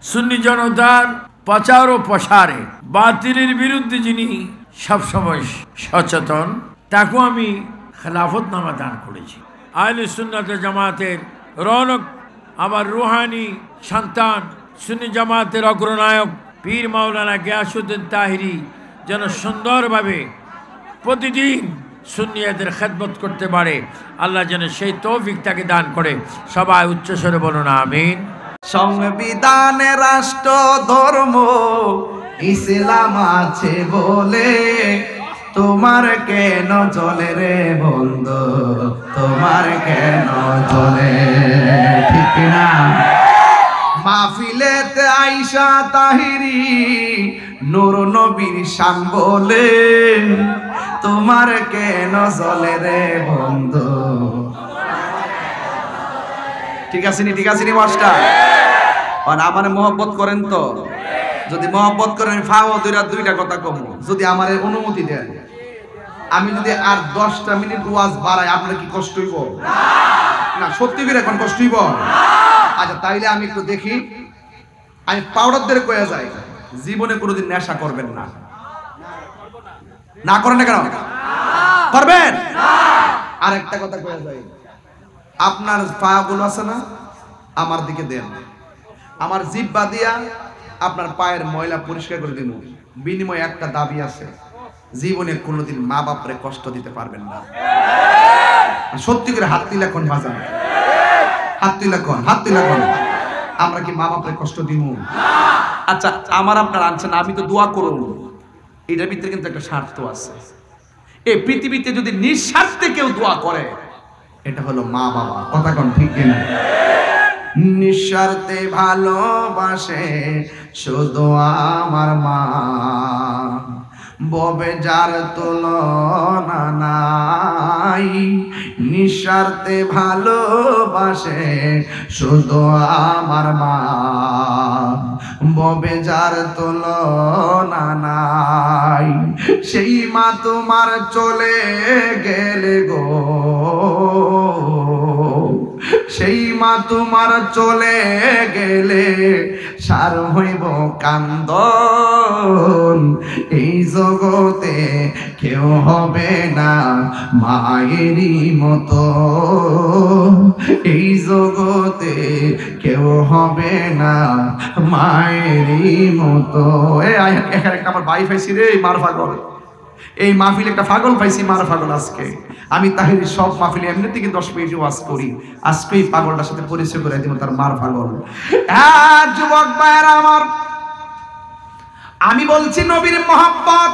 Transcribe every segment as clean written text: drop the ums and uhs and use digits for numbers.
সুন্নি জনতার প্রচার ও প্রসারে বাতিলের বিরুদ্ধে যিনি সবসময় সচেতন, তাকে আমি খেলাফতনামা দান করেছি। আহলে সুন্নাত জামাতের রৌনক, আমার রুহানি সন্তান, সুন্নি জামাতের অগ্রনায়ক পীর মাওলানা গিয়াসউদ্দিন তাহিরি যেন সুন্দরভাবে প্রতিদিন সুন্নিয়াদের খেদমত করতে পারে, আল্লাহ যেন সেই তৌফিক তাকে দান করে। সবাই উচ্চস্বরে বলুন আমিন। সংবিধানে রাষ্ট্র ধর্ম ইসলাম আছে বলে তোমার কেন চলে রে বন্ধু, তোমার কেন চলে, ঠিক না? মাহফিলেতে আইসা তাহিরি নূর নবীর শান বলে তোমার কেন চলে রে বন্ধু। ঠিক আছে নি, ঠিক আছে নি মাস্টার? আমার মহব্বত করেন তো? যদি মহব্বত করেন ফাও দুইটা কথা কম, যদি আমার অনুমতি দেন, আমি যদি আর 10টা মিনিট ওয়াজ বাড়াই, আপনার কি কষ্ট হইব? না, সত্যি করে এখন কষ্ট হইব? আচ্ছা তাইলে আমি একটু দেখি, আমি পাউডারদের কয়ে যাই, জীবনে কোনোদিন নেশা করবেন না। না করেন না কেন? করবেন? আর একটা কথা কয়ে যাই, আপনার পাগুলো আছে না, আমার দিকে দেন, আমার জিহ্বা দিয়া আপনার পায়ের ময়লা পরিষ্কার করে দিন। বিনিময়ে একটা দাবি আছে, জীবনে কোনোদিন মা বাপরে কষ্ট দিতে পারবেন না। সত্যি করে হাত তুলে কোন বাজান, হাত তুলে কোন, হাত তুলে কোন, আমরা কি মা বাপরে কষ্ট দিব? আচ্ছা আমার আপনার আনছেন, আমি তো দোয়া করব, এটার ভিতরে কিন্তু একটা স্বার্থ আছে। এই পৃথিবীতে যদি নিঃস্বার্থে কেউ দোয়া করে, এটা হলো মা বাবা। কথা কোন, ঠিক কিনা? নিঃস্বার্থে ভালোবাসে শুধু আমার মা, ববে যার তুলনা নাই। নিঃস্বার্থে ভালোবাসে শুধু আমার মা, ববে যার তুলনা নাই। সেই মা তোমার চলে গেলে গো, সেই মা তোমার চলে গেলে সার হইব কান্দন। এই জগতে কেউ হবে না মায়েরই মতো, এই জগতে কেউ হবে না মায়েরই মতো। এখানে একটা আমার ভাই পাইছি রে, মার পাগল। এই মাহফিলে একটা পাগল পাইছি, মার পাগল। আজকে আমি তাহিরি সব মাহফিলে এমনিতে কিন্তু 10 মিনিট ওয়াজ করি, আজকে এই পাগলটার সাথে পরিচয় করে দিব, তার মার পাগল। হ্যাঁ যুবক ভাইরা আমার, আমি বলছি নবীর মহব্বত,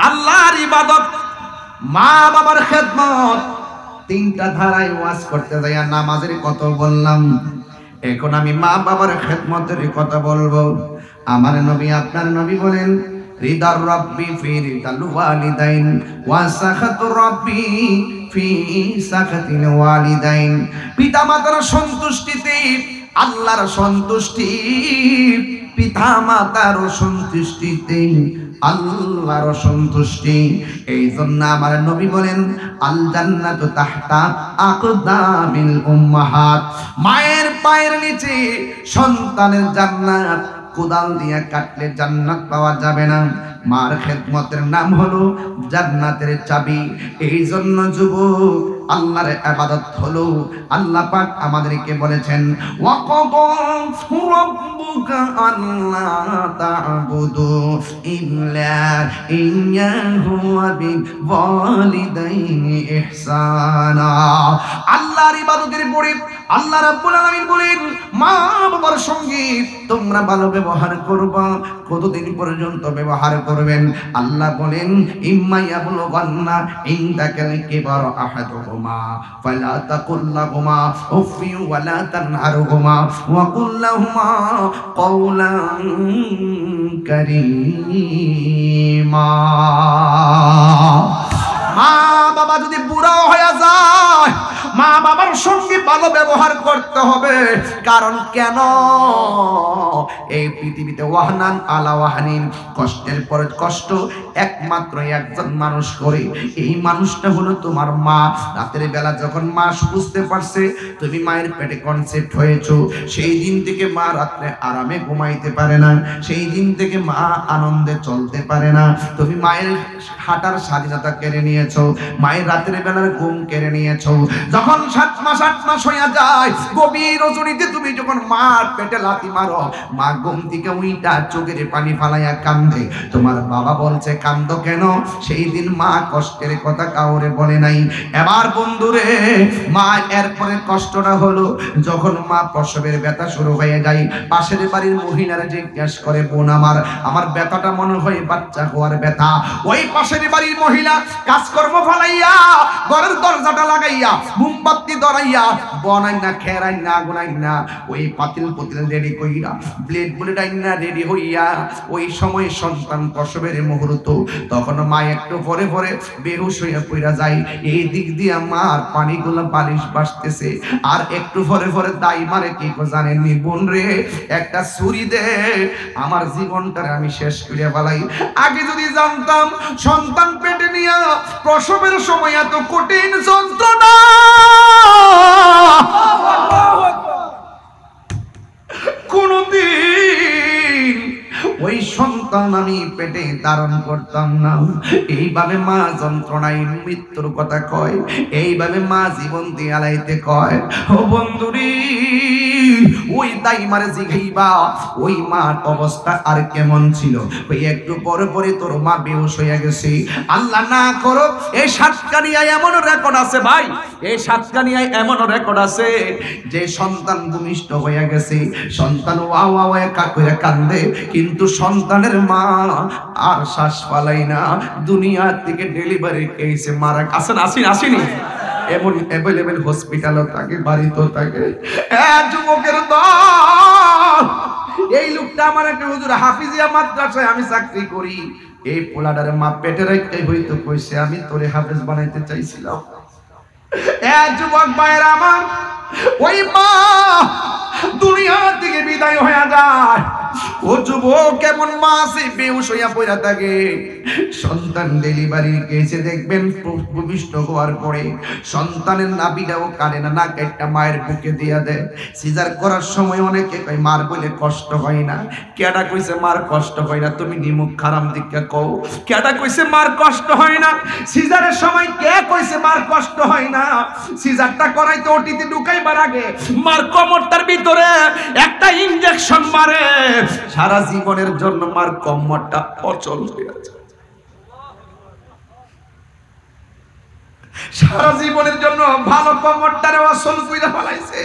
আল্লাহর ইবাদত, মা বাবার খেদমত, 3টা ধারায় ওয়াজ করতে যাই। আর নামাজের কথা বললাম, এখন আমি মা বাবার খেদমতের কথা বলবো। আমার নবী, আপনার নবী বলেন, রিদার রাব্বি ফি রিদাল ওয়ালিদাইন ওয়া সাখাতুর রাব্বি ফি সাখাতিল ওয়ালিদাইন। পিতামাতার সন্তুষ্টিতে আল্লাহর সন্তুষ্টি, পিতামাতার সন্তুষ্টিতে আল্লাহর সন্তুষ্টি। এই জন্য আমার নবী বলেন, আল জান্নাতু তাহতা আকদামিল উম্মাহাত। মায়ের পায়ের নিচে সন্তানের জান্নাত, কোদাল দিয়ে কাটলে জান্নাত পাওয়া যাবে না। মার খেদমতের নাম হলো জান্নাতের চাবি। এই জন্য যুবক, আল্লাহর ইবাদত হলো, আল্লাহ পাক আমাদেরকে বলেছেন, ওয়াকাদা রাব্বুকা আল্লা তা'বুদু ইল্লা ইয়্যাহু ওয়া বিল ওয়ালিদাইনি ইহসানা। আল্লাহর ইবাদতের পরে আল্লাহ রাব্বুল আলামিন বলেন, মা বাবার সঙ্গে তোমরা ভালো ব্যবহার করবা। কতদিন পর্যন্ত ব্যবহার করবেন? আল্লাহ বলেন, ইম্মা ইয়াবলুগান্না ইনদাকাল কিবার আহাদুহুমা ফালা তাকুল লাহুমা উফি ওয়া লা তানহারহুমা ওয়া কুল লাহুমা কওলান কারীমা। মা বাবা যদি বুড়া হয়ে যায়, মা বাবার সঙ্গে ভালো ব্যবহার করতে হবে। কারণ কেন? এই পৃথিবীতে ওয়াহনান আলা ওয়াহনিন, কষ্টের পর কষ্ট একমাত্র একজন মানুষ করে, এই মানুষটা হলো তোমার মা। রাতের বেলা যখন মা বুঝতে পারছে তুমি মায়ের পেটে কনসেপ্ট হয়েছো, সেই দিন থেকে মা রাত্রে আরামে ঘুমাইতে পারে না, সেই দিন থেকে মা আনন্দে চলতে পারে না। তুমি মায়ের হাঁটার স্বাধীনতা কেড়ে নিয়েছো, মায়ের রাতের বেলার ঘুম কেড়ে নিয়েছো। যখন 7 মাস 8 মাস হইয়া যায়, গভীর রজনীতে তুমি যখন মার পেটে লাথি মারো, মা ঘুম থেকে উইটা চোখের পানি ফালাইয়া কান্দে। তোমার বাবা বলছে কান্দো কেন? সেই দিন মা কষ্টের কথা কাউরে বলে নাই। এবার বন্ধুরে, মা এরপরে কষ্টটা হলো যখন মা প্রসবের ব্যথা শুরু হয়ে যায়, পাশের বাড়ির মহিলারা জিজ্ঞাসা করে বোন আমার ব্যথাটা মনে হয় বাচ্চা হওয়ার ব্যথা। ওই পাশের বাড়ির মহিলা কাজকর্ম ফালাইয়া ঘরের দরজাটা লাগাইয়া মোমবাতি ধরাইয়া বনাই না খেরাই না গুনাই না ওই পাতিল রেডি কইরা ব্লেড আইনা রেডি হইয়া ওই সময় সন্তান প্রসবের মুহূর্ত, তখন মা একটু পরে পরে বেহুশ হইয়া পড়া যায়। এই দিক দিয়ে মার পানিগুলো বালিশ বাসতেছে, আর একটু পরে পরে দাই মারে কি জানেননি বোন রে, একটা ছুরি দে আমার জীবনটারে আমি শেষ করে ফেলাই। আগে যদি জানতাম সন্তান পেটে নিয়া প্রসবের সময় এত কঠিন যন্ত্রণা, কোনদিন ওই সন্তান আমি পেটে ধারণ করতাম না। এইভাবে মা যন্ত্রণায় মৃত্যুর কথা কয়, এইভাবে মা জীবন দিয়ে আলাইতে কয়। ও বন্ধুরি, ওই দাই মারে জিগাইবা ওই মার অবস্থা আর কেমন ছিল। ওই একটু পরে পরে তোর মা বেহুশ হয়ে গেছে। আল্লাহ না করো, এই সাতকানিয়ায় এমন রেকর্ড আছে ভাই, এই সাতকানিয়ায় এমন রেকর্ড আছে যে সন্তান ভূমিষ্ঠ হয়ে গেছে, সন্তান ওয়া ওয়া ওয়া কাকুরে কান্দে, কিন্তু সন্তানের মা আর শ্বাস পালাই না। দুনিয়া থেকে ডেলিভারি কেসে মারা আসেনি এমন অ্যাভেলেবেল হসপিটালও থাকে, বাড়িতেও থাকে। যুবকের দল, এই লোকটা আমার একটা হুজুর হাফিজিয়া মাদ্রাসায় আমি চাকরি করি, এই পোলাডারে মা পেটে রাখতে হইতো কইছে আমি তোরে হাফেজ বানাইতে চাইছিলাম। যুবক ভাইরা আমার, ওই মা দুনিয়া থেকে বিদায় হয়ে যায়, ও যুবক কেমন মা আছে বেহুশ হইয়া পড়া থাকে। সন্তান ডেলিভারি কেসে দেখবেন ভূমিষ্ঠ হওয়ার পরে সন্তানের নাভিটাও কানে না, নাক একটা মায়ের বুকে দিয়া দেয়। সিজার করার সময় অনেকে কয় মার বলে কষ্ট হয় না। কেডা কইছে মার কষ্ট হয় না? তুমি নিমুখ খারাম দিকে কও, কেডা কইছে মার কষ্ট হয় না? সিজারের সময় কে কইছে মার কষ্ট হয় না? সিজারটা করাইতে ওটিতে ঢুকাইবার আগে মার কোমরটার ভিতরে একটা ইনজেকশন মারে, সারা জীবনের জন্য মার কোমরটা অচল হয়ে আছে। সারা জীবনের জন্য ভালো কোমরটারে অচল কইরা ফেলাইছে।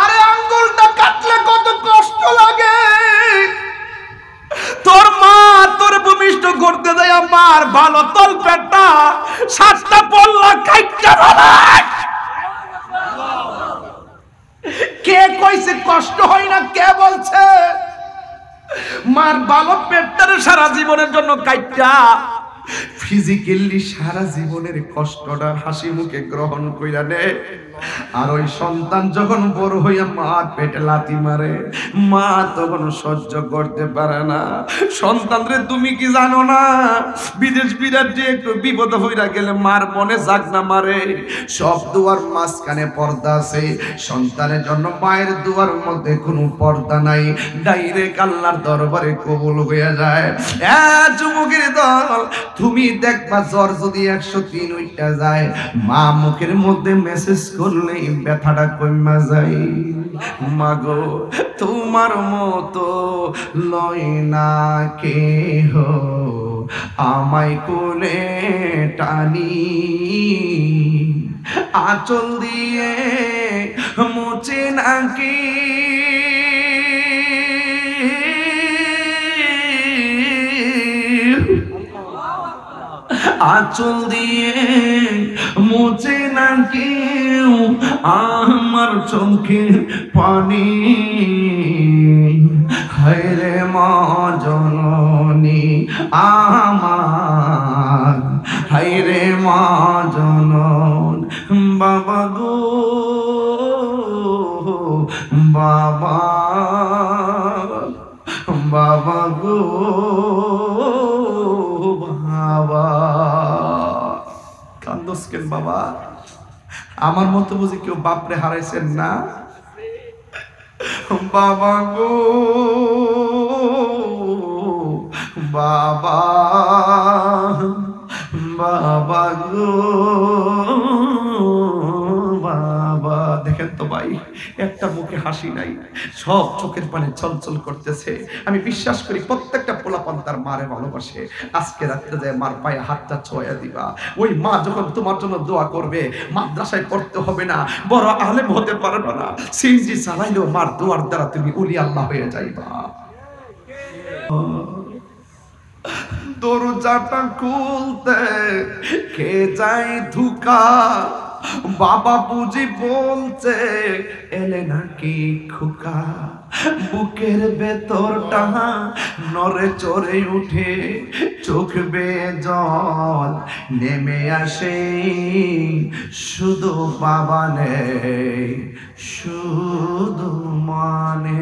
আরে আঙ্গুলটা কাটলে কত কষ্ট লাগে। তোর মা তোর ভূমিষ্ঠ করতে দেয়, আমার ভালো তল পেটটা 7টা পল্লা কাইটটা ফেলায়। কে কইছে কষ্ট হয় না? কে বলছে? মার ভালো পেটটারে সারা জীবনের জন্য কাইটটা ফিজিক্যালি সারা জীবনের কষ্টটা হাসি মুখে গ্রহণ কইরা নে। আর ওই সন্তান যখন বড় হইয়া মা পেটে লাথি মারে, মা তখন সহ্য করতে পারে না। সন্তানরে তুমি কি জানো না, বিদেশ বিরাট যে একটু বিপদ হইরা গেলে মার মনে জাগনা মারে। সব দুয়ার মাঝখানে পর্দা আছে, সন্তানের জন্য মায়ের দুয়ার মধ্যে কোনো পর্দা নাই, ডাইরেক্ট আল্লাহর দরবারে কবুল হয়ে যায়। যুবকের দল, তুমি দেখবা জ্বর যদি 103 উঠা যায়, মা মুখের মধ্যে মেসেজ করলেই ব্যথাটা কমা যায়। মাগো তোমার মতো লয় না কেহ আমায় কোলে টানি, আঁচল দিয়ে মুছে নাকি আঁচল দিয়ে মুছে না কেউ আমার চোখের পানি। হায়রে মা জননী আমার, হায়রে মা জনন বাবা গো বাবা বাবা গো বাবা। কান্দোস কেন বাবা? আমার মতো বুঝি কেউ বাপরে হারাইছেন না? বাবা গো বাবা বাবা গো বাবা। দেখেন তো ভাই, একটা মুখে হাসি নাই, সব চোখের পানি চলচল করতেছে। আমি বিশ্বাস করি প্রত্যেকটা পোলাপান তার মারে ভালোবাসে। আজকে রাত্রে যায় মার পায়ে হাতটা ছোঁয়া দিবা। ওই মা যখন তোমার জন্য দোয়া করবে, মাদ্রাসায় পড়তে হবে না, বড় আলেম হতে পারবে না, সিনজি চালাইলেও মার দোয়ার দ্বারা তুমি ওলি আল্লাহ হয়ে যাইবা। দরজাটা খুলতে কে যায় ধুকা, বাবা বুঝি বলছে এলে নাকি খোকা। বুকের ভেতরটা নড়ে চড়ে উঠে, চোখ বেয়ে জল নেমে আসে। শুধু বাবা নেই, শুধু মানে